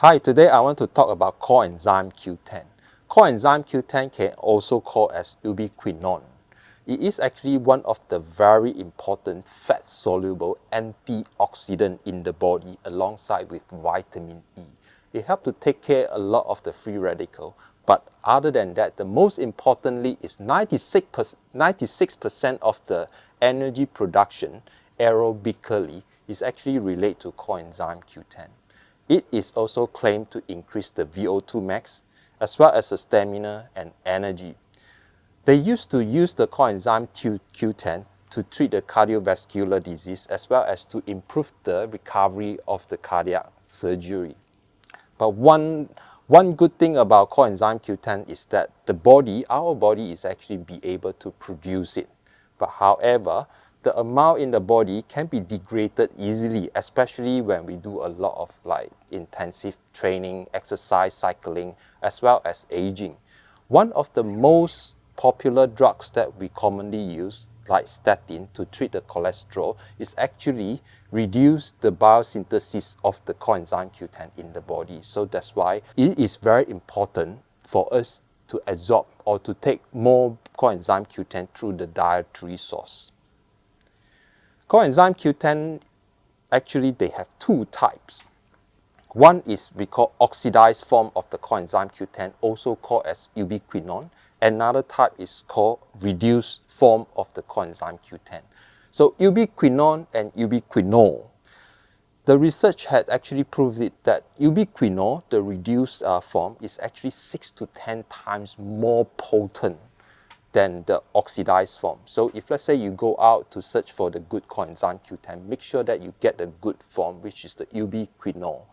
Hi, today I want to talk about coenzyme Q10. Coenzyme Q10 can also called as ubiquinone. It is actually one of the very important fat-soluble antioxidant in the body alongside with vitamin E. It helps to take care a lot of the free radical, but other than that, the most importantly is 96% of the energy production aerobically is actually related to coenzyme Q10. It is also claimed to increase the VO2 max as well as the stamina and energy. They used to use the coenzyme Q10 to treat the cardiovascular disease as well as to improve the recovery of the cardiac surgery. But one good thing about coenzyme Q10 is that our body is actually be able to produce it. But however, the amount in the body can be degraded easily, especially when we do a lot of intensive training, exercise, cycling, as well as aging. One of the most popular drugs that we commonly use, like statin, to treat the cholesterol, is actually reduce the biosynthesis of the coenzyme Q10 in the body. So that's why it is very important for us to absorb or to take more coenzyme Q10 through the dietary source. Coenzyme Q10, actually they have two types. One is we call oxidized form of the coenzyme Q10, also called as ubiquinone. Another type is called reduced form of the coenzyme Q10. So ubiquinone and ubiquinol. The research had actually proved it that ubiquinol, the reduced form, is actually 6 to 10 times more potent than the oxidized form. So if let's say you go out to search for the good coenzyme Q10, make sure that you get the good form, which is the ubiquinol.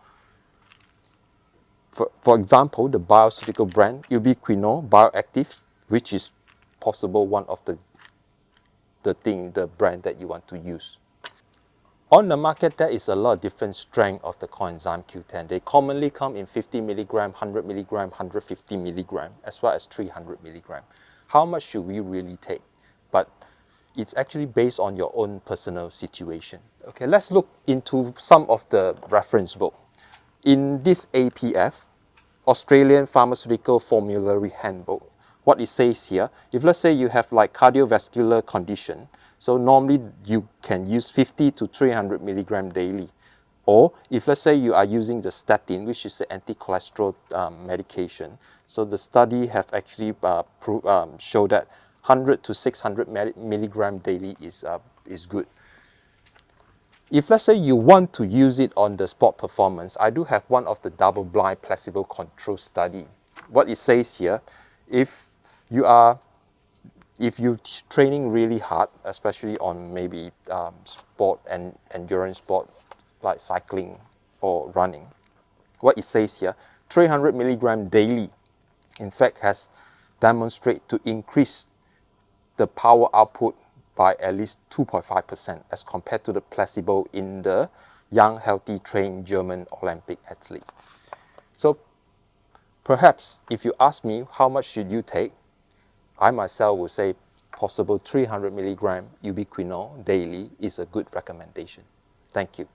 For example, the bioceutical brand ubiquinol bioactive, which is possible one of the brand that you want to use. On the market, there is a lot of different strength of the coenzyme Q10. They commonly come in 50 milligram, 100 milligram, 150 milligram, as well as 300 milligram. How much should we really take? But it's actually based on your own personal situation. Okay, let's look into some of the reference book. In this APF, Australian Pharmaceutical Formulary Handbook, what it says here, if let's say you have like cardiovascular condition, so normally you can use 50 to 300 milligram daily. Or if let's say you are using the statin, which is the anti-cholesterol medication, so the study have actually showed that 100 to 600 milligram daily is good. If let's say you want to use it on the sport performance, I do have one of the double-blind placebo control study. What it says here, if you're training really hard, especially on maybe sport and endurance sport like cycling or running, what it says here, 300 milligram daily, in fact, has demonstrated to increase the power output by at least 2.5% as compared to the placebo in the young, healthy, trained German Olympic athlete. So perhaps if you ask me how much should you take, I myself would say possible 300 milligram ubiquinol daily is a good recommendation. Thank you.